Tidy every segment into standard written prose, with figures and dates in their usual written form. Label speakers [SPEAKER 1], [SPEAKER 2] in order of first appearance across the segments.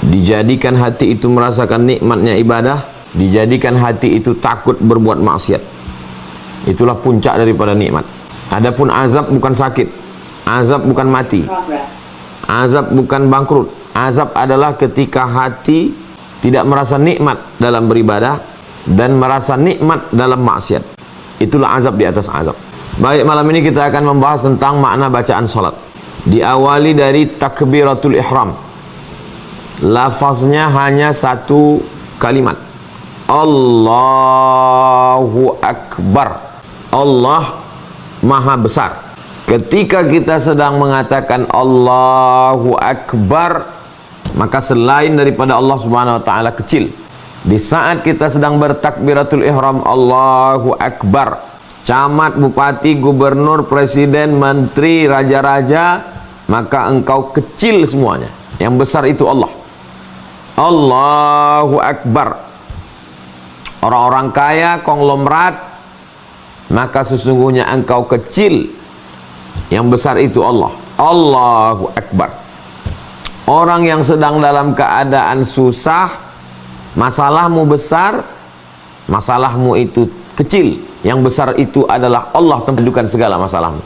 [SPEAKER 1] dijadikan hati itu merasakan nikmatnya ibadah, dijadikan hati itu takut berbuat maksiat. Itulah puncak daripada nikmat. Adapun azab bukan sakit, azab bukan mati, azab bukan bangkrut. Azab adalah ketika hati tidak merasa nikmat dalam beribadah dan merasa nikmat dalam maksiat. Itulah azab di atas azab. Baik, malam ini kita akan membahas tentang makna bacaan salat. Diawali dari takbiratul ihram. Lafaznya hanya satu kalimat, Allahu Akbar. Allah Maha Besar. Ketika kita sedang mengatakan Allahu Akbar, maka selain daripada Allah Subhanahu wa taala kecil. Di saat kita sedang bertakbiratul ihram Allahu Akbar, camat, bupati, gubernur, presiden, menteri, raja-raja, maka engkau kecil semuanya. Yang besar itu Allah. Allahu Akbar. Orang-orang kaya, konglomerat, maka sesungguhnya engkau kecil. Yang besar itu Allah. Allahu Akbar. Orang yang sedang dalam keadaan susah, masalahmu besar, masalahmu itu kecil. Yang besar itu adalah Allah tempat segala masalahmu.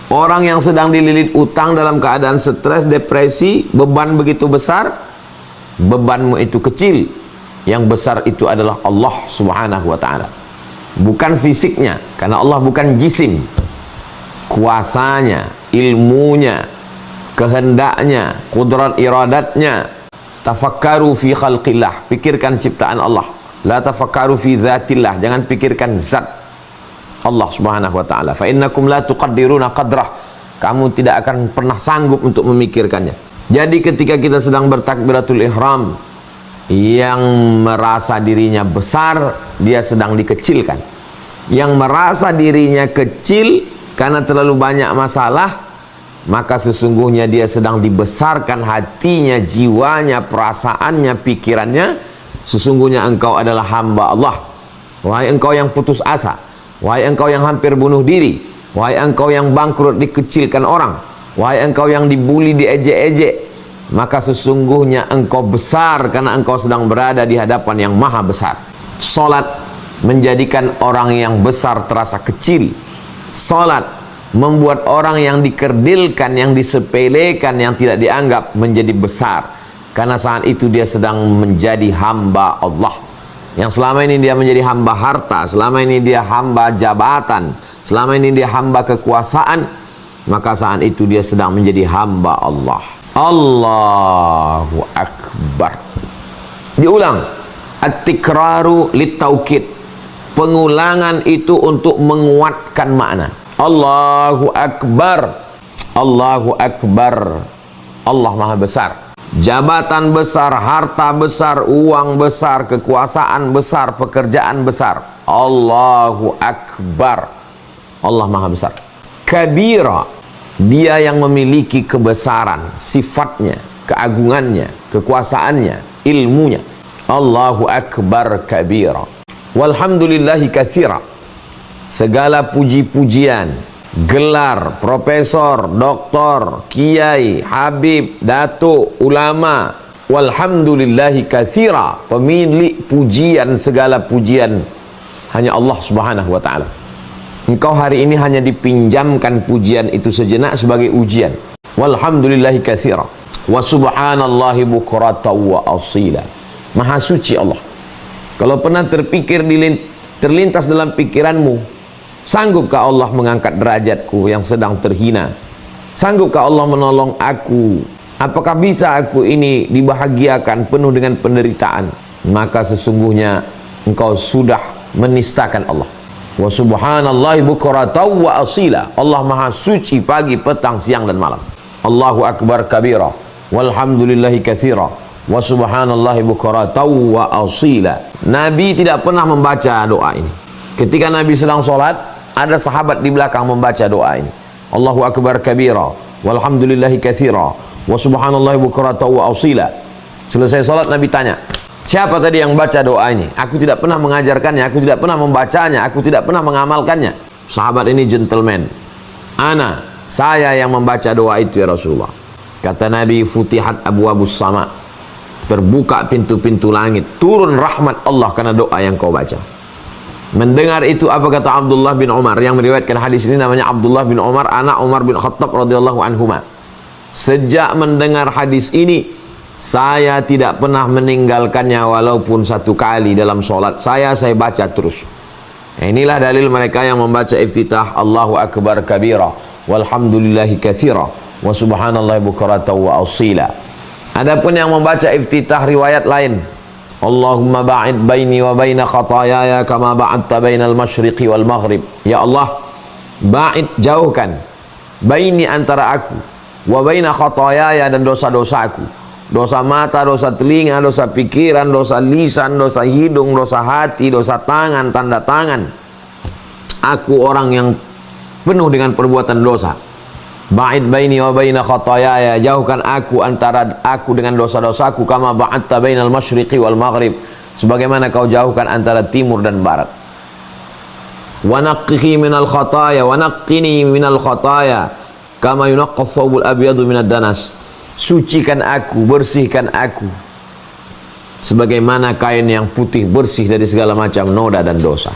[SPEAKER 1] Orang yang sedang dililit utang dalam keadaan stres, depresi, beban begitu besar, bebanmu itu kecil. Yang besar itu adalah Allah Subhanahu wa ta'ala. Bukan fisiknya, karena Allah bukan jisim. Kuasanya, ilmunya, kehendaknya, kudrat iradatnya. Tafakkaru fi khalqillah, pikirkan ciptaan Allah. La tafakkaru fi zatillah, jangan pikirkan zat Allah Subhanahu wa taala. Fa innakum la tuqaddiruna qadrah, kamu tidak akan pernah sanggup untuk memikirkannya. Jadi ketika kita sedang bertakbiratul ihram, yang merasa dirinya besar, dia sedang dikecilkan. Yang merasa dirinya kecil karena terlalu banyak masalah, maka sesungguhnya dia sedang dibesarkan hatinya, jiwanya, perasaannya, pikirannya. Sesungguhnya engkau adalah hamba Allah. Wahai engkau yang putus asa, wahai engkau yang hampir bunuh diri, wahai engkau yang bangkrut, dikecilkan orang, wahai engkau yang dibuli, diejek-ejek, maka sesungguhnya engkau besar karena engkau sedang berada di hadapan yang maha besar. Salat menjadikan orang yang besar terasa kecil. Salat membuat orang yang dikerdilkan, yang disepelekan, yang tidak dianggap menjadi besar. Karena saat itu dia sedang menjadi hamba Allah. Yang selama ini dia menjadi hamba harta, selama ini dia hamba jabatan, selama ini dia hamba kekuasaan, maka saat itu dia sedang menjadi hamba Allah. Allahu Akbar. Diulang. At-tikraru lit-taukid. Pengulangan itu untuk menguatkan makna. Allahu Akbar. Allahu Akbar. Allah Maha Besar. Jabatan besar, harta besar, uang besar, kekuasaan besar, pekerjaan besar. Allahu Akbar. Allah Maha Besar. Kabira, dia yang memiliki kebesaran, sifatnya, keagungannya, kekuasaannya, ilmunya. Allahu Akbar kabira. Walhamdulillahi katsira. Segala puji-pujian, gelar, profesor, doktor, kiai, habib, datuk, ulama, walhamdulillahi katsira, pemilik pujian, segala pujian hanya Allah Subhanahu wa ta'ala. Engkau hari ini hanya dipinjamkan pujian itu sejenak sebagai ujian. Walhamdulillahi katsira wa subhanallahi bukratan wa asila. Maha suci Allah. Kalau pernah terlintas dalam pikiranmu, sanggupkah Allah mengangkat derajatku yang sedang terhina? Sanggupkah Allah menolong aku? Apakah bisa aku ini dibahagiakan penuh dengan penderitaan? Maka sesungguhnya engkau sudah menistakan Allah. Wa subhanallahi bukratan wa asila. Allah Maha suci pagi, petang, siang dan malam. Allahu Akbar kabira. Walhamdulillahi katsira. Wa subhanallahi bukratan wa asila. Nabi tidak pernah membaca doa ini. Ketika Nabi sedang sholat, ada sahabat di belakang membaca doa ini. Allahu Akbar kabira, walhamdulillahi katsira, wa subhanallahi bukratan wa asila. Selesai sholat Nabi tanya, siapa tadi yang baca doa ini? Aku tidak pernah mengajarkannya, aku tidak pernah membacanya, aku tidak pernah mengamalkannya. Sahabat ini gentleman. Saya yang membaca doa itu ya Rasulullah. Kata Nabi, futihat abwabus sama. terbuka pintu-pintu langit, turun rahmat Allah karena doa yang kau baca. Mendengar itu apa kata Abdullah bin Umar yang meriwayatkan hadis ini, namanya Abdullah bin Umar, anak Umar bin Khattab radhiyallahu anhuma. Sejak mendengar hadis ini, saya tidak pernah meninggalkannya walaupun satu kali dalam solat saya baca terus. Inilah dalil mereka yang membaca iftitah Allahu Akbar kabira walhamdulillahi katsira wa subhanallahi bukratan wa asila. Adapun yang membaca iftitah riwayat lain, Allahumma ba'id baini wa baina khataayaya kama ba'adta bainal masyriqi wal maghrib. Ya Allah, ba'id, jauhkan, baini antara aku, wa baina khataayaya, dan dosa-dosaku, dosa mata, dosa telinga, dosa pikiran, dosa lisan, dosa hidung, dosa hati, dosa tangan, tanda tangan. Aku orang yang penuh dengan perbuatan dosa. Ba'id baini wa baina khataayaya, jauhkan aku antara aku dengan dosa-dosaku, kama ba'adta bainal masyriqi wal maghrib, sebagaimana kau jauhkan antara timur dan barat. Wa naqqihi minal khataaya wa naqqini minal khataaya kama yunaqqa thawbul abyadu minad danas. Sucikan aku, bersihkan aku sebagaimana kain yang putih bersih dari segala macam noda dan dosa.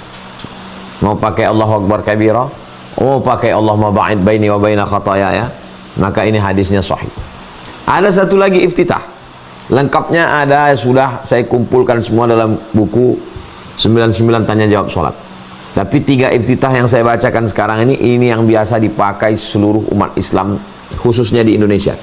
[SPEAKER 1] Mau pakai Allahu Akbar kabira, mau pakai Allahumma ba'id baini wa baina khataayaya, maka ini hadisnya sahih. Ada satu lagi iftitah, lengkapnya ada, sudah saya kumpulkan semua dalam buku 99 tanya jawab salat. Tapi 3 iftitah yang saya bacakan sekarang ini yang biasa dipakai seluruh umat Islam, khususnya di Indonesia,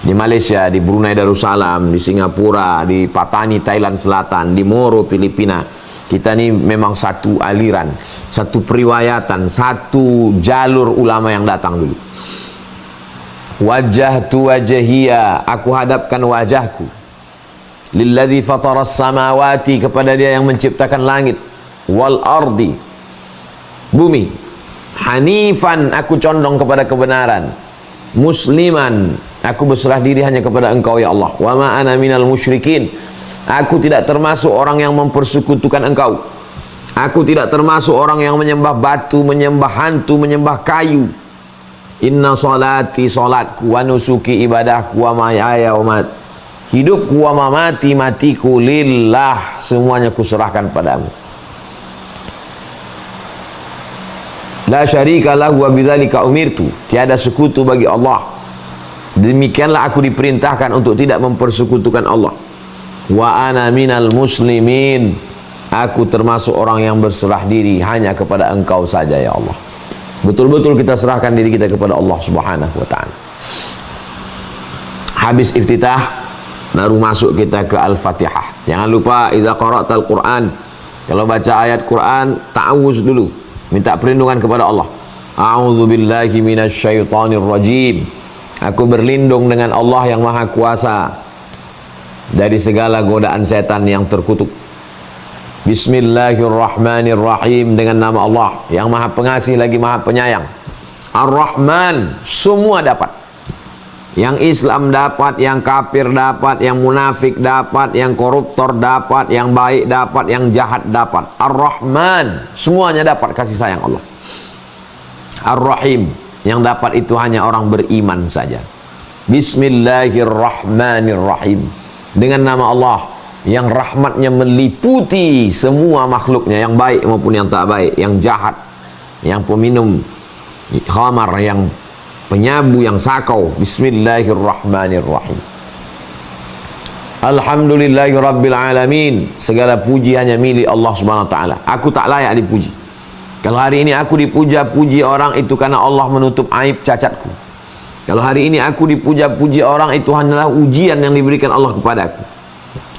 [SPEAKER 1] di Malaysia, di Brunei Darussalam, di Singapura, di Patani Thailand Selatan, di Moro Filipina. Kita ini memang satu aliran, satu periwayatan, satu jalur ulama yang datang dulu. Wajjahtu wajhiya, aku hadapkan wajahku, lilladzi fataras samawati, kepada dia yang menciptakan langit, wal ardi, bumi, hanifan, aku condong kepada kebenaran, musliman, aku berserah diri hanya kepada Engkau ya Allah, wa ma ana minal musyrikin, aku tidak termasuk orang yang mempersekutukan Engkau, aku tidak termasuk orang yang menyembah batu, menyembah hantu, menyembah kayu. Inna salati, salatku, wa nusuki, ibadahku, wa mahayaya, wa mat, hidupku, wa mamati, matiku, lillah, semuanya kuserahkan padamu. La syarika lahu wa bidzalika umirtu, tiada sekutu bagi Allah, demikianlah aku diperintahkan untuk tidak mempersekutukan Allah. Wa ana minal muslimin, aku termasuk orang yang berserah diri hanya kepada Engkau saja ya Allah. Betul-betul kita serahkan diri kita kepada Allah Subhanahu wa ta'ala. Habis iftitah, baru masuk kita ke Al-Fatihah. Jangan lupa, iza qara'tal Qur'an, kalau baca ayat Quran, ta'awuz dulu, minta perlindungan kepada Allah. A'udzu billahi minasyaitonir rajim, aku berlindung dengan Allah yang maha kuasa dari segala godaan setan yang terkutuk. Bismillahirrahmanirrahim, dengan nama Allah yang maha pengasih lagi maha penyayang. Ar-Rahman, semua dapat, yang Islam dapat, yang kafir dapat, yang munafik dapat, yang koruptor dapat, yang baik dapat, yang jahat dapat. Ar-Rahman, semuanya dapat kasih sayang Allah. Ar-Rahim, yang dapat itu hanya orang beriman saja. Bismillahirrahmanirrahim, dengan nama Allah yang rahmatnya meliputi semua makhluknya, yang baik maupun yang tak baik, yang jahat, yang peminum khamar, yang penyabu, yang sakau. Bismillahirrahmanirrahim. Alhamdulillahi rabbil alamin, segala puji hanya milik Allah subhanahu wa ta'ala, aku tak layak dipuji. Kalau hari ini aku dipuja-puji orang, itu karena Allah menutup aib cacatku. Kalau hari ini aku dipuja-puji orang, itu hanyalah ujian yang diberikan Allah kepadaku.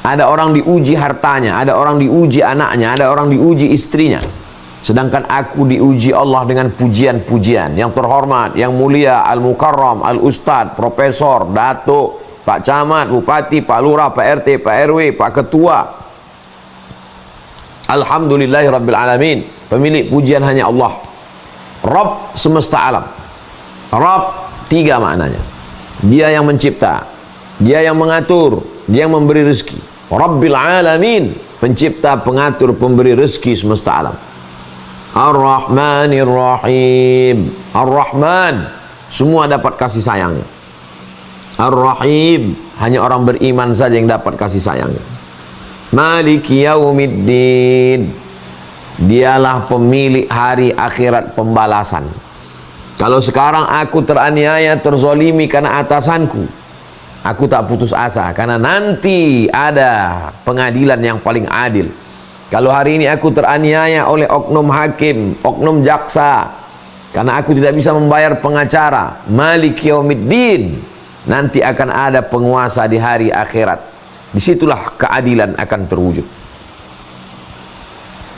[SPEAKER 1] Ada orang diuji hartanya, ada orang diuji anaknya, ada orang diuji istrinya. Sedangkan aku diuji Allah dengan pujian-pujian yang terhormat, yang mulia, al-mukarram, al-ustad, profesor, datuk, pak camat, bupati, pak lurah, pak RT, pak RW, pak ketua. Alhamdulillahi rabbil alamin, pemilik pujian hanya Allah, Rabb semesta alam. Rabb, 3 maknanya. Dia yang mencipta, dia yang mengatur, dia yang memberi rezeki. Rabbil alamin, pencipta, pengatur, pemberi rezeki semesta alam. Ar-Rahmanir Rahim, Ar-Rahman, semua dapat kasih sayangnya. Ar-Rahim, hanya orang beriman saja yang dapat kasih sayangnya. Maliki yaumiddin, dialah pemilik hari akhirat pembalasan. Kalau sekarang aku teraniaya, terzolimi karena atasanku, aku tak putus asa, karena nanti ada pengadilan yang paling adil. Kalau hari ini aku teraniaya oleh oknum hakim, oknum jaksa, karena aku tidak bisa membayar pengacara, Maliki yaumiddin, nanti akan ada penguasa di hari akhirat. Disitulah keadilan akan terwujud.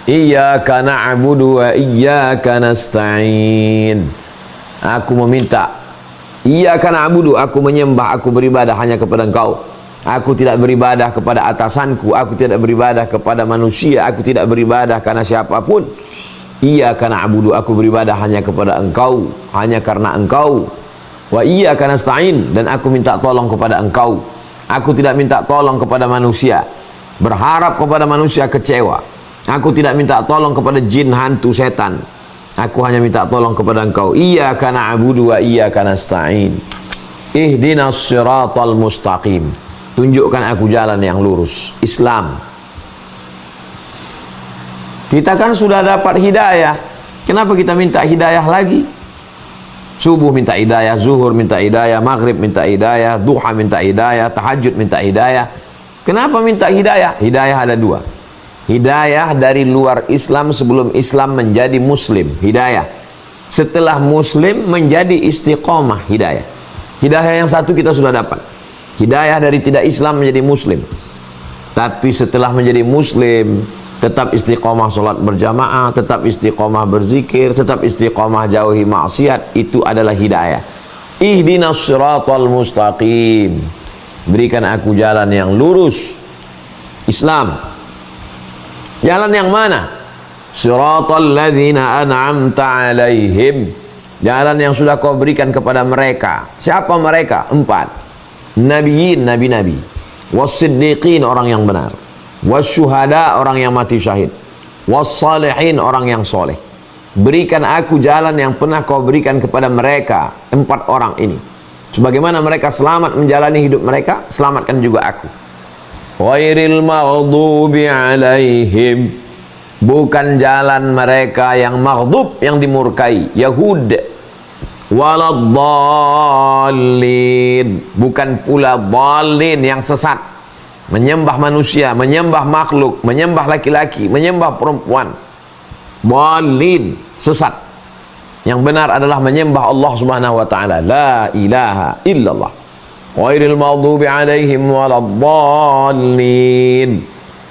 [SPEAKER 1] Iyyaka na'budu wa iyyaka nasta'in. Aku meminta, iyyaka na'budu, aku menyembah, aku beribadah hanya kepada Engkau. Aku tidak beribadah kepada atasanku, aku tidak beribadah kepada manusia, aku tidak beribadah karena siapapun. Iyyaka na'budu, aku beribadah hanya kepada Engkau, hanya karena Engkau. Wa iyyaka nasta'in, dan aku minta tolong kepada Engkau. Aku tidak minta tolong kepada manusia, berharap kepada manusia kecewa. Aku tidak minta tolong kepada jin, hantu, setan. Aku hanya minta tolong kepada Engkau. Iyyaka na'budu wa iyyaka nasta'in. Ihdinas siratal mustaqim. Tunjukkan aku jalan yang lurus, Islam. Kita kan sudah dapat hidayah, kenapa kita minta hidayah lagi? Subuh minta hidayah, zuhur minta hidayah, maghrib minta hidayah, duha minta hidayah, tahajud minta hidayah. Kenapa minta hidayah? Hidayah ada dua. Hidayah dari luar Islam sebelum Islam menjadi Muslim, hidayah. Setelah Muslim menjadi istiqomah, hidayah. Hidayah yang satu kita sudah dapat. Hidayah dari tidak Islam menjadi Muslim. Tapi setelah menjadi Muslim, tetap istiqomah sholat berjamaah, tetap istiqomah berzikir, tetap istiqomah jauhi maksiat, itu adalah hidayah. Ihdinas siratal mustaqim, berikan aku jalan yang lurus, Islam. Jalan yang mana? Siratal ladzina an'amta alaihim, jalan yang sudah kau berikan kepada mereka. Siapa mereka? 4. Nabiyin, nabi-nabi. Was-siddiqin, orang yang benar. Was-syuhada, orang yang mati syahid. Was-salihin, orang yang soleh. Berikan aku jalan yang pernah kau berikan kepada mereka, 4 orang ini. Sebagaimana mereka selamat menjalani hidup mereka, selamatkan juga aku. Ghairil maghdubi alaihim, bukan jalan mereka yang maghdub, yang dimurkai, Yahud. Waladdallin, bukan pula dhalin, yang sesat, menyembah manusia, menyembah makhluk, menyembah laki-laki, menyembah perempuan. Dhalin, sesat. Yang benar adalah menyembah Allah Subhanahu wa taala, la ilaha illallah. Ghairil maghdubi alaihim waladdallin.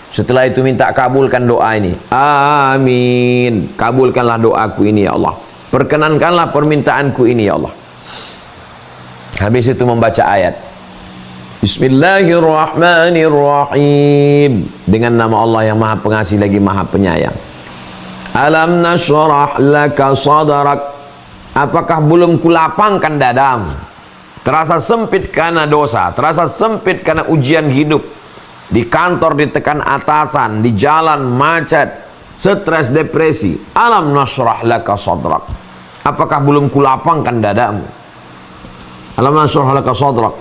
[SPEAKER 1] Setelah itu minta kabulkan doa ini. Amin. Kabulkanlah doaku ini ya Allah. Perkenankanlah permintaanku ini ya Allah. Habis itu membaca ayat. Bismillahirrahmanirrahim. Dengan nama Allah yang Maha Pengasih lagi Maha Penyayang. Alam nashrah laka sadrak. Apakah belum kulapangkan dadamu? Terasa sempit karena dosa, terasa sempit karena ujian hidup. Di kantor ditekan atasan, di jalan macet, stres, depresi. Alam nashrah laka sadrak. Apakah belum kulapangkan dadamu? Alam nashrah laka sadrak.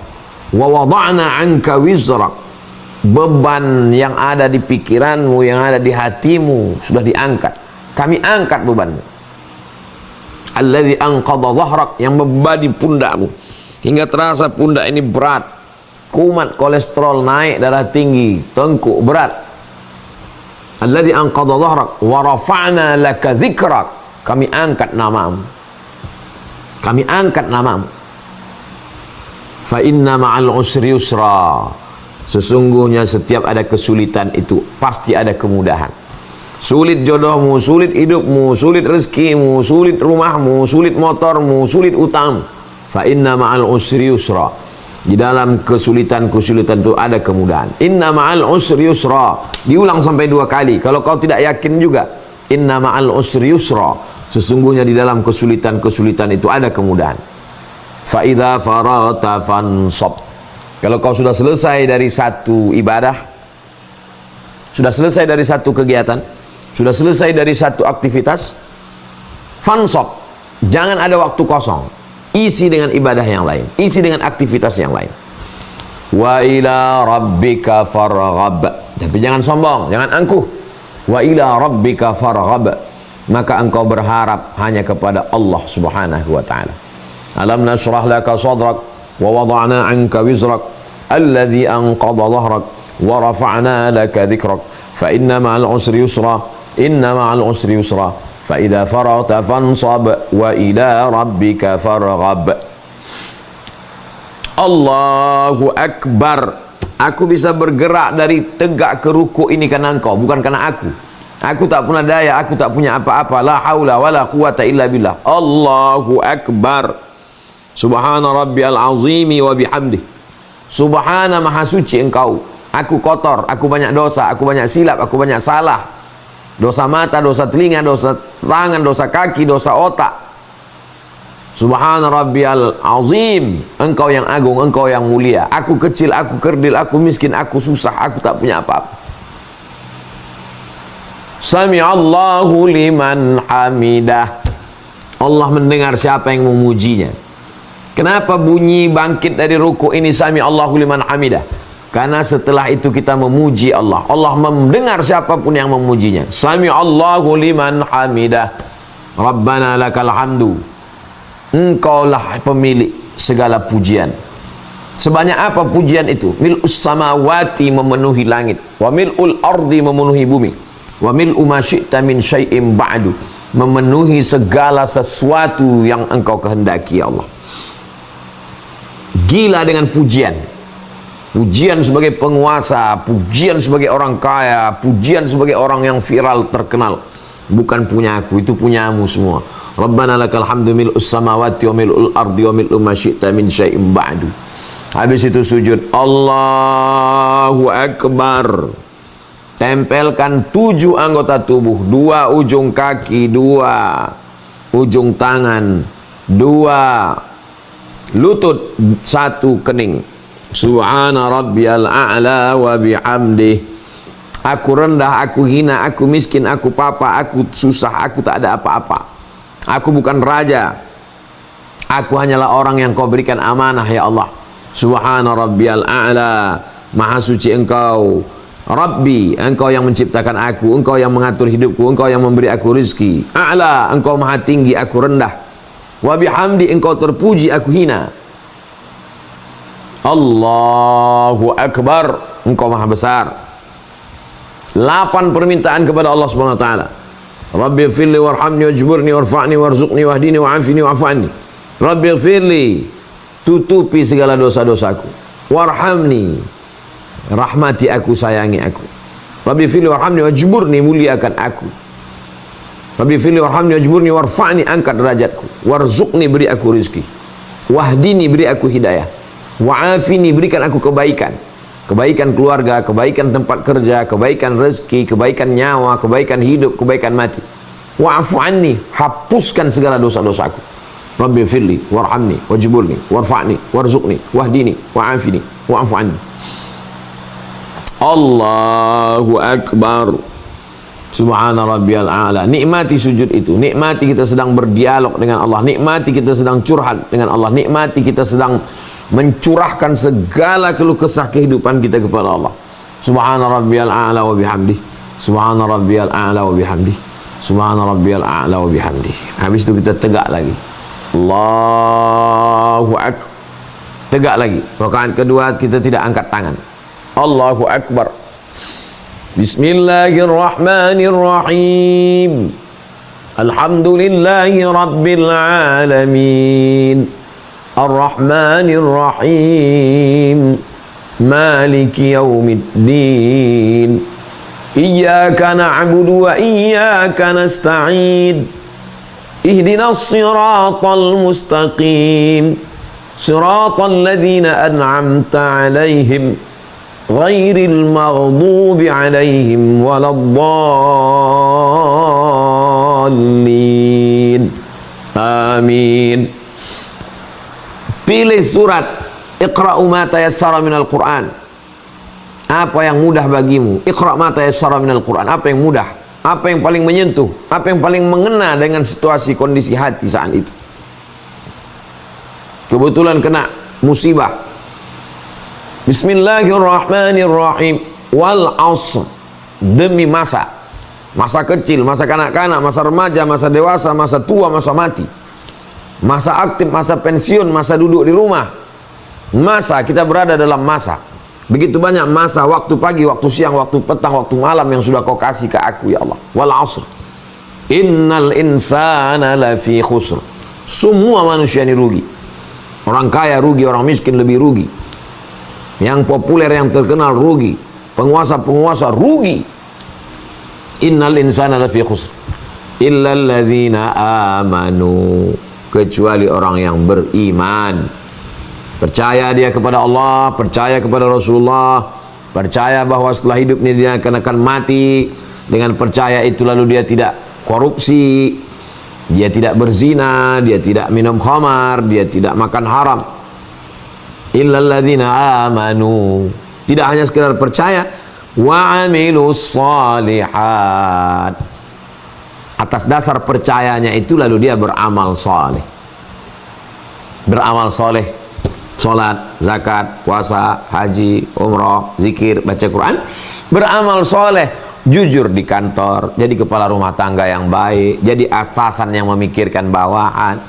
[SPEAKER 1] Wa wada'na anka wizrak. Beban yang ada di pikiranmu, yang ada di hatimu sudah diangkat. Kami angkat bebanmu. Alladzi anqadha dhahrak, yang membebani pundakmu hingga terasa pundak ini berat, kumat, kolesterol naik, darah tinggi, tengkuk berat. Alladzi anqadha dhahrak wa rafa'na laka dzikrak, kami angkat namamu, kami angkat namamu. Fa inna ma'al usri yusra, sesungguhnya setiap ada kesulitan itu pasti ada kemudahan. Sulit jodohmu, sulit hidupmu, sulit rezekimu, sulit rumahmu, sulit motormu, sulit utang. Fa inna ma'al usri yusra, di dalam kesulitan-kesulitan itu ada kemudahan. Inna ma'al usri yusra, diulang sampai 2 kali. Kalau kau tidak yakin juga, inna ma'al usri yusra, sesungguhnya di dalam kesulitan-kesulitan itu ada kemudahan. Fa idza farata fansab, kalau kau sudah selesai dari satu ibadah, sudah selesai dari satu kegiatan, sudah selesai dari satu aktivitas, fansab, jangan ada waktu kosong. isi dengan ibadah yang lain, isi dengan aktivitas yang lain. Wa ila rabbika farghab, tapi jangan sombong, jangan angkuh. Wa ila rabbika farghab, maka engkau berharap hanya kepada Allah Subhanahu wa taala. Alam nashrah laka sadrak wa wada'na 'anka wizrak alladhi anqadha dhahrak wa rafa'na laka dhikrak fa inna ma'al usri yusra inna ma'al usri yusra fa idza faragta fansab wa ila rabbika farghab. Allahu akbar. Aku bisa bergerak dari tegak ke ruku ini karena engkau, bukan karena aku. Aku tak punya daya, aku tak punya apa-apa. La haula wala quwata illa billah. Allahu akbar. Subhana rabbiyal azimi wa bihamdih. Subhana, maha suci engkau. Aku kotor, aku banyak dosa, aku banyak silap, aku banyak salah. Dosa mata, dosa telinga, dosa tangan, dosa kaki, dosa otak. Subhana rabbiyal azim. Engkau yang agung, engkau yang mulia. Aku kecil, aku kerdil, aku miskin, aku susah, aku tak punya apa-apa. Sami'allahu liman hamidah. Allah mendengar siapa yang memujinya. Kenapa bunyi bangkit dari ruku ini Sami'allahu liman hamidah? Karena setelah itu kita memuji Allah. Allah mendengar siapapun yang memujinya. Sami'allahu liman hamidah. Rabbana lakal hamdu. Engkaulah pemilik segala pujian. Sebanyak apa pujian itu? Mil'us samawati, memenuhi langit. Wa mil'ul ardi, memenuhi bumi. Wa mil'u ma syi'ta min syai'im ba'du, memenuhi segala sesuatu yang engkau kehendaki ya Allah. Gila dengan pujian. Pujian sebagai penguasa, pujian sebagai orang kaya, pujian sebagai orang yang viral terkenal. Bukan punya aku, itu punyamu semua. Rabbana lakal hamdu mil'us samawati wa mil'ul ardi wa mil'u ma syi'ta min syai'im ba'du. Habis itu sujud. Allahu akbar. Tempelkan 7 anggota tubuh, 2 ujung kaki, 2 ujung tangan, 2 lutut, 1 kening. Subhana rabbiyal a'la wa bihamdih. Aku rendah, aku hina, aku miskin, aku papa, aku susah, aku tak ada apa-apa. Aku bukan raja. Aku hanyalah orang yang kau berikan amanah ya Allah. Subhana rabbiyal a'la. Maha suci engkau Rabbi, engkau yang menciptakan aku, engkau yang mengatur hidupku, engkau yang memberi aku rizki. A'la, engkau maha tinggi, aku rendah. Wa bihamdi, engkau terpuji, aku hina. Allahu akbar, engkau maha besar. 8 permintaan kepada Allah Subhanahu wa taala. Rabbi ighfirli warhamni wajburni warfa'ni warzuqni wahdini wa'afini wa'afanni. Rabbi ighfirli, tutupi segala dosa-dosaku. Warhamni, rahmati aku, sayangi aku. Rabbi ighfirli warhamni wajburni, muliakan aku. Rabbi ighfirli warhamni wajburni warfa'ni, angkat derajatku. Warzuqni, beri aku rizki. Wahdini, beri aku hidayah. Wa'afini, berikan aku kebaikan. Kebaikan keluarga, kebaikan tempat kerja, kebaikan rezeki, kebaikan nyawa, kebaikan hidup, kebaikan mati. Wa'afu anni, hapuskan segala dosa-dosaku. Rabbi firli, warhamni, wajburni, warfa'ni, warzuqni, wahdini, wa'afini, wa'afu anni. Allahu akbar. Subhana rabbiyal a'la. Nikmati sujud itu. Nikmati kita sedang berdialog dengan Allah. Nikmati kita sedang curhat dengan Allah. Nikmati kita sedang mencurahkan segala keluh kesah kehidupan kita kepada Allah. Subhana rabbiyal a'la wa bihamdih. Subhana rabbiyal a'la wa bihamdih. Subhana rabbiyal a'la wa bihamdih. Habis itu kita tegak lagi. Allahu akbar. Tegak lagi. Rakaat kedua kita tidak angkat tangan. Allahu akbar. Bismillahirrahmanirrahim. Alhamdulillahi rabbil alamin. Ar-Rahmanir Rahim. Maliki yaumiddin. Iyyaka na'budu wa iyyaka nasta'in. Ihdinas siratal mustaqim. Siratal ladzina an'amta 'alaihim ghairil maghdubi 'alaihim waladdallin. Amin. Pilih surat Iqra'u ma tayassara minal Qur'an. Apa yang mudah bagimu? Iqra' ma tayassara minal Qur'an. Apa yang mudah? Apa yang paling menyentuh? Apa yang paling mengena dengan situasi kondisi hati saat itu? kebetulan kena musibah. Bismillahirrahmanirrahim. Wal asr, demi masa kecil, masa kanak-kanak, masa remaja, masa dewasa, masa tua, masa mati, masa aktif, masa pensiun, masa duduk di rumah. Masa kita berada dalam masa. Begitu banyak masa, waktu pagi, waktu siang, waktu petang, waktu malam yang sudah kau kasih ke aku ya Allah. Wal asr, innal insana lafi khusr. Semua manusia ini rugi. Orang kaya rugi, orang miskin lebih rugi. Yang populer, yang terkenal rugi. Penguasa-penguasa rugi. Innal insana lafi khusr illal ladzina amanu, kecuali orang yang beriman. Percaya dia kepada Allah, percaya kepada Rasulullah, percaya bahwa setelah hidupnya dia akan mati. Dengan percaya itu lalu dia tidak korupsi, dia tidak berzina, dia tidak minum khamar, dia tidak makan haram. Illal ladzina amanu, tidak hanya sekedar percaya, wa amilus shalihat, atas dasar percayanya itu lalu dia beramal saleh. Beramal saleh, salat, zakat, puasa, haji, umrah, zikir, baca Quran. Beramal saleh, jujur di kantor, jadi kepala rumah tangga yang baik, jadi atasan yang memikirkan bawahan,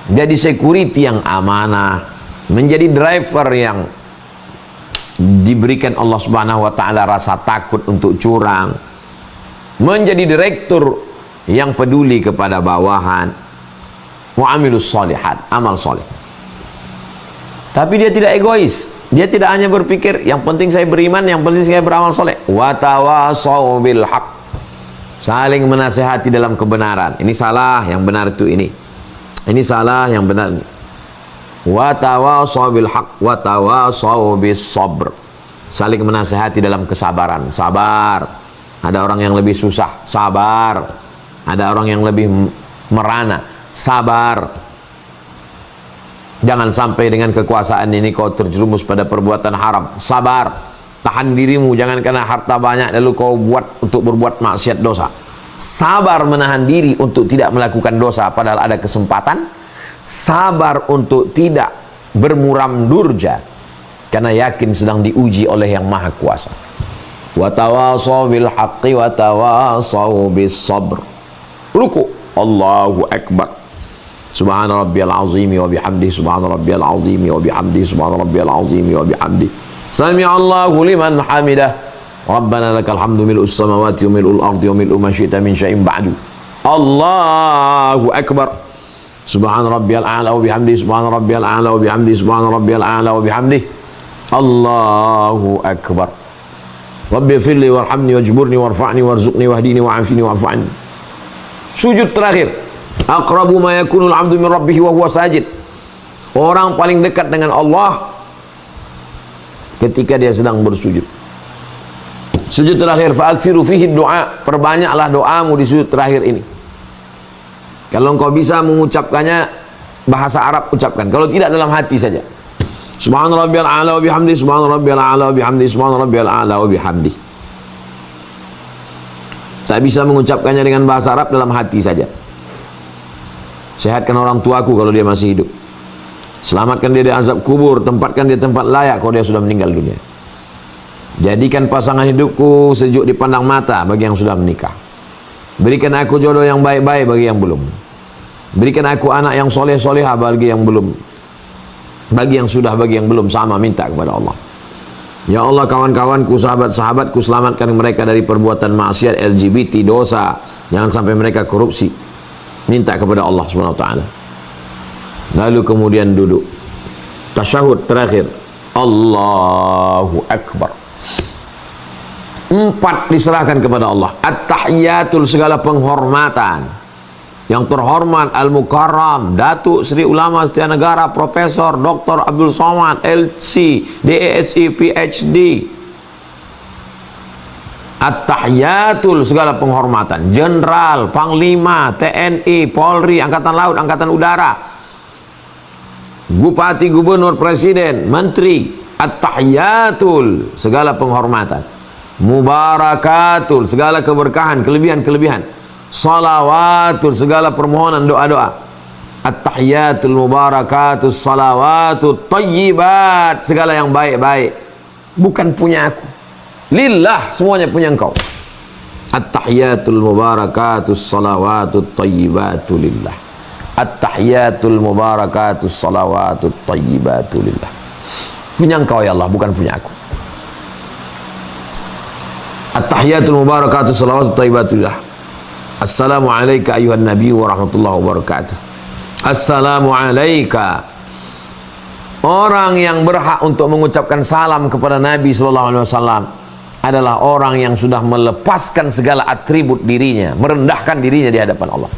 [SPEAKER 1] jadi security yang amanah, menjadi driver yang diberikan Allah Subhanahu wa taala rasa takut untuk curang, menjadi direktur yang peduli kepada bawahan. Wa amilus shalihat, amal soleh. Tapi dia tidak egois, dia tidak hanya berpikir yang penting saya beriman, yang penting saya beramal soleh. Wa tawasau bil haq, saling menasihati dalam kebenaran. Ini salah, yang benar itu ini. Ini salah, yang benar ini. Wa tawasau bil haq wa tawasau bis sabr, saling menasihati dalam kesabaran. Sabar, ada orang yang lebih susah, sabar. Ada orang yang lebih merana, sabar. Jangan sampai dengan kekuasaan ini kau terjerumus pada perbuatan haram, sabar. Tahan dirimu, jangan karena harta banyak lalu kau buat untuk berbuat maksiat dosa. Sabar menahan diri untuk tidak melakukan dosa padahal ada kesempatan. Sabar untuk tidak bermuram durja karena yakin sedang diuji oleh yang maha kuasa. Wa tawasaw bil haqqi wa tawasaw bis sabr. Ruku, Allahu akbar. Subhana rabbiyal azimi wa bihamdi, subhana rabbiyal azimi wa bihamdi, subhana rabbiyal azimi wa bihamdi. Sami'allahu liman hamidah. Rabbana lakal hamdu mil'us samawati wa mil'ul ardi wa mil'u ma syi'ta min syai'in ba'du. Allahu akbar. Subhana rabbiyal a'la wa bihamdi, subhana rabbiyal a'la wa bihamdi, subhana rabbiyal a'la wa bihamdi. Allahu akbar. Rabbi firli warhamni wajburni warfa'ni warzuqni wahdini wa'afini wa'afa'ni. Sujud terakhir, aqrabu ma yakunul 'abdu min rabbih wa huwa sajid. Orang paling dekat dengan Allah ketika dia sedang bersujud. Sujud terakhir, fa'aksiru fihi du'a, perbanyaklah doamu di sujud terakhir ini. Kalau engkau bisa mengucapkannya bahasa Arab, ucapkan. Kalau tidak, dalam hati saja. Subhana rabbiyal a'la wa bihamdi, subhana rabbiyal a'la wa bihamdi, subhana rabbiyal a'la wa bihamdi. Tak bisa mengucapkannya dengan bahasa Arab, dalam hati saja. Sehatkan orang tuaku kalau dia masih hidup. Selamatkan dia dari azab kubur, tempatkan dia tempat layak kalau dia sudah meninggal dunia. Jadikan pasangan hidupku sejuk dipandang mata bagi yang sudah menikah. Berikan aku jodoh yang baik-baik bagi yang belum. Berikan aku anak yang soleh-solehah bagi yang belum. Bagi yang sudah, bagi yang belum, sama minta kepada Allah. Ya Allah, kawan-kawanku, sahabat-sahabatku, selamatkan mereka dari perbuatan maksiat, LGBT, dosa. Jangan sampai mereka korupsi. Minta kepada Allah SWT. Lalu kemudian duduk. Tasyahud terakhir. Allahu Akbar. 4 diserahkan kepada Allah. At-tahiyatul, segala penghormatan. Yang terhormat Al-Mukarram Datuk Seri Ulama Setia Negara Profesor Dr. Abdul Somad LC DSC PhD. At-tahiyatul, segala penghormatan. Jenderal, Panglima, TNI, Polri, Angkatan Laut, Angkatan Udara, Bupati, Gubernur, Presiden, Menteri. At-tahiyatul, segala penghormatan. Mubarakatul, segala keberkahan, kelebihan-kelebihan. Salawatul, segala permohonan, doa-doa. At-tahiyatul mubarakatus salawatut tayyibat, segala yang baik-baik bukan punya aku, lillah, semuanya punya engkau. At-tahiyatul mubarakatus salawatut tayyibatu lillah. At-tahiyatul mubarakatus salawatut tayyibatu lillah. Punya engkau ya Allah, bukan punya aku. At-tahiyatul mubarakatus salawatut tayyibatu lillah. Assalamu alayka ayuhan nabi wa rahmatullahi wa barakatuh. Assalamu alayka. Orang yang berhak untuk mengucapkan salam kepada Nabi sallallahu alaihi wasallam adalah orang yang sudah melepaskan segala atribut dirinya, merendahkan dirinya di hadapan Allah.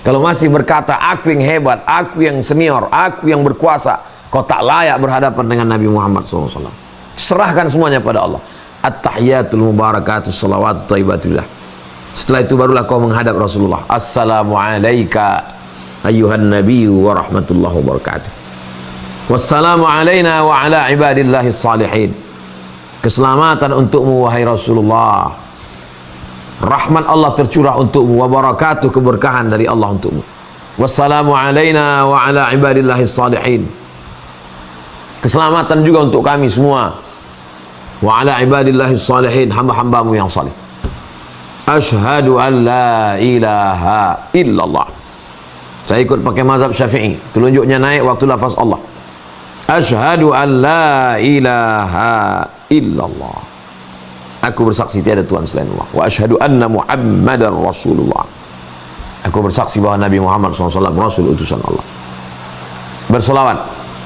[SPEAKER 1] Kalau masih berkata aku yang hebat, aku yang senior, aku yang berkuasa, kau tak layak berhadapan dengan Nabi Muhammad SAW. Serahkan semuanya pada Allah. At-tahiyatul mubarakatus salawatut thayyibatullah. Setelah itu barulah kau menghadap Rasulullah. Assalamu alayka ayuhan nabiyyu wa rahmatullahi wa barakatuh. Wassalamu alayna wa ala ibadillahis salihin. Keselamatan untukmu wahai Rasulullah. Rahmat Allah tercurah untukmu, wa barakatuh, keberkahan dari Allah untukmu. Wassalamu alayna wa ala ibadillahis salihin. Keselamatan juga untuk kami semua. Wa ala ibadillahis salihin, hamba-hambamu yang salih. Ashhadu an la ilaha illallah. Saya ikut pakai mazhab Syafi'i. Telunjuknya naik waktu lafaz Allah. Ashhadu an la ilaha illallah. Aku bersaksi tiada Tuhan selain Allah. Wa ashhadu anna Muhammadar Rasulullah. Aku bersaksi bahwa Nabi Muhammad SAW Rasul utusan Allah. Berselawat.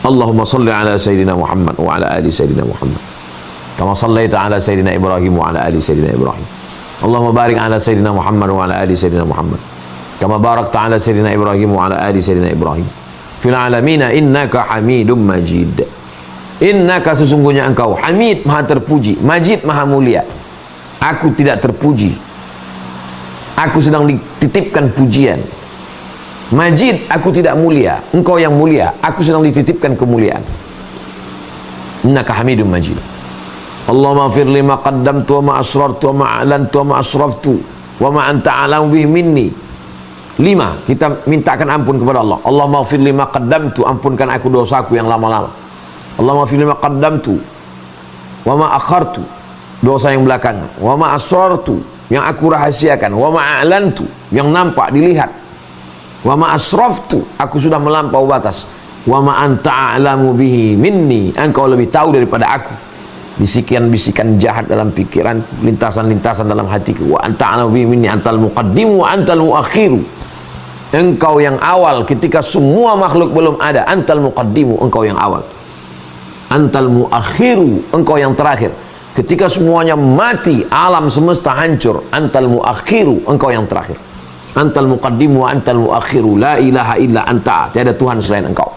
[SPEAKER 1] Allahumma salli ala Sayyidina Muhammad wa ala ali Sayyidina Muhammad. Kama sallaita ala Sayyidina Ibrahim wa ala ali Sayyidina Ibrahim. Allahumma barik ala Sayyidina Muhammad wa ala ali Sayyidina Muhammad. Kama barakta ala Sayyidina Ibrahim wa ala ali Sayyidina Ibrahim. Fil alamina innaka hamidum majid. Innaka, sesungguhnya engkau, hamid, maha terpuji, majid, maha mulia. Aku tidak terpuji, aku sedang dititipkan pujian. Majid, aku tidak mulia, engkau yang mulia, aku sedang dititipkan kemuliaan. Innaka hamidum majid. Allahumma fir lima qaddamtu wa ma asrartu wa ma a'lantu wa ma asraftu wa ma anta a'lamu bihi minni. 5, kita mintakan ampun kepada Allah. Allahumma fir lima qaddamtu, ampunkan aku dosaku yang lama-lama. Allahumma fir lima qaddamtu wa ma akhartu, dosa yang belakangan. Wa ma asrartu, yang aku rahasiakan. Wa ma a'lantu, yang nampak dilihat. Wa ma asraftu, aku sudah melampau batas. Wa ma anta a'lamu bihi minni, engkau lebih tahu daripada aku. Bisikan-bisikan jahat dalam pikiran, lintasan-lintasan dalam hatiku. Wa anta a'lamu bihi minni, antal muqaddimu wa antal muakhiru. Engkau yang awal ketika semua makhluk belum ada. Antal muqaddimu, engkau yang awal. Antal muakhiru, engkau yang terakhir. Ketika semuanya mati, alam semesta hancur. Antal muakhiru, engkau yang terakhir. Antal muqaddimu wa antal muakhiru. La ilaha illa anta, tiada Tuhan selain engkau.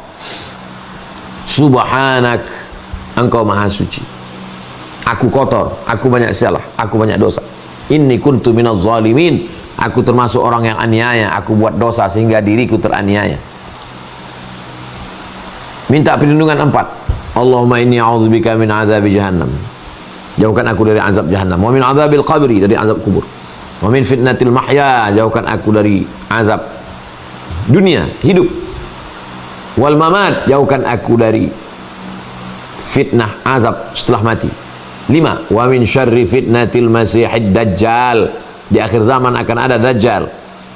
[SPEAKER 1] Subhanak, engkau maha suci. Aku kotor, aku banyak salah, aku banyak dosa. Inni kuntu minaz zalimin, aku termasuk orang yang aniaya, aku buat dosa sehingga diriku teraniaya. Minta perlindungan 4. Allahumma inni a'udzubika min azabi jahannam, jauhkan aku dari azab jahannam. Wa min azabil qabri, dari azab kubur. Wa min fitnatil mahya, jauhkan aku dari azab dunia, hidup. Wal mamat, jauhkan aku dari fitnah azab setelah mati. 5. Wa min syarri fitnatil masihid dajjal, di akhir zaman akan ada dajjal.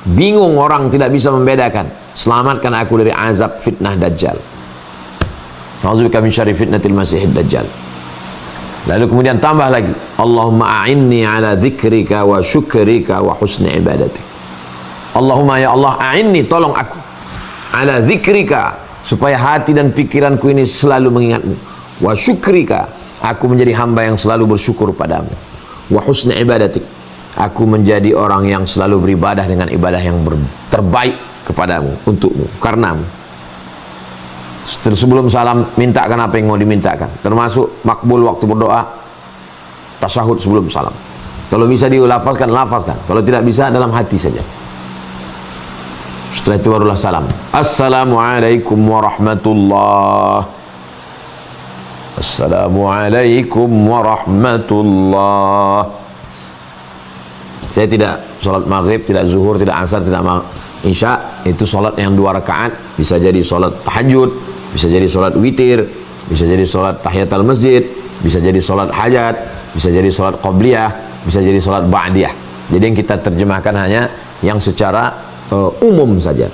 [SPEAKER 1] Bingung orang, tidak bisa membedakan. Selamatkan aku dari azab fitnah dajjal. A'udzubika min syarri fitnatil masihid dajjal. Lalu kemudian tambah lagi, Allahumma a'inni ala dzikrika wa syukrika wa husni ibadatik. Allahumma, ya Allah, a'inni, tolong aku, ala dzikrika, supaya hati dan pikiranku ini selalu mengingatmu. Wa syukrika, aku menjadi hamba yang selalu bersyukur padamu. Wa husni ibadatik, aku menjadi orang yang selalu beribadah dengan ibadah yang terbaik kepadamu, untukmu, karenamu. Sebelum salam, mintakan apa yang mau dimintakan, termasuk makbul waktu berdoa, tasyahud sebelum salam. Kalau bisa dilafazkan, lafazkan. Kalau tidak bisa, dalam hati saja. Setelah itu barulah salam. Assalamualaikum warahmatullahi. Assalamualaikum warahmatullahi. Saya tidak sholat maghrib, tidak zuhur, tidak asar, tidak Isya itu sholat yang 2 rakaat, bisa jadi sholat tahajud, bisa jadi sholat witir, bisa jadi sholat tahiyatul masjid, bisa jadi sholat hajat, bisa jadi sholat qobliyah, bisa jadi sholat ba'diyah. Jadi yang kita terjemahkan hanya yang secara umum saja.